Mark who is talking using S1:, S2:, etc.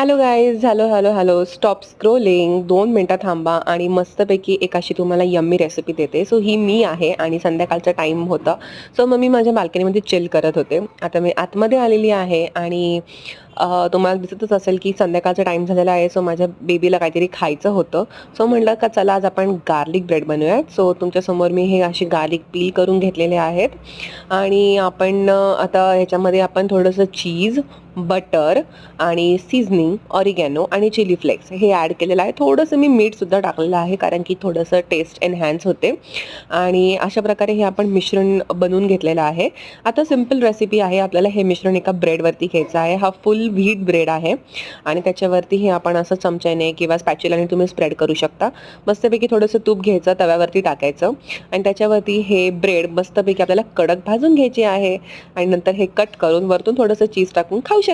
S1: Hello guys, hello hello hello, stop scrolling, 2 मिनटं थांबा आणि मस्तपैकी एक अशी तुम्हाला यम्मी रेसिपी देते. सो ही मी आहे आणि संध्याकाळचा टाईम होता. सो मग मी माझ्या बाल्कनीमध्ये चिल करत होते. आता मी आतमध्ये आलेली आहे आणि तुम्हाला दिसतच असेल की संध्याकाळचा टाईम झालेला आहे. सो माझ्या बेबीला काहीतरी खायचं होतं. सो म्हटलं का चला आज आपण गार्लिक ब्रेड बनवूयात. सो तुमच्यासमोर मी हे असे गार्लिक पील करून घेतलेले आहेत आणि आपण आता ह्याच्यामध्ये आपण थोडंसं चीज, बटर आणि सीझनिंग, ऑरिगॅनो आणि चिली फ्लेक्स हे ॲड केलेलं आहे. थोडंसं मी मीठसुद्धा टाकलेलं आहे कारण की थोडंसं टेस्ट एनहॅन्स होते आणि अशा प्रकारे हे आपण मिश्रण बनवून घेतलेलं आहे. आता सिंपल रेसिपी आहे. आपल्याला हे मिश्रण एका ब्रेडवरती घ्यायचं आहे. हा फुल व्हीट ब्रेड आहे आणि त्याच्यावरती हे आपण असं चमच्याने किंवा स्पॅच्युलाने तुम्ही स्प्रेड करू शकता. मस्तपैकी थोडंसं तूप घ्यायचं, तव्यावरती टाकायचं आणि त्याच्यावरती हे ब्रेड मस्तपैकी आपल्याला कडक भाजून घ्यायचे आहे आणि नंतर हे कट करून वरतून थोडंसं चीज टाकून खाऊ शकता.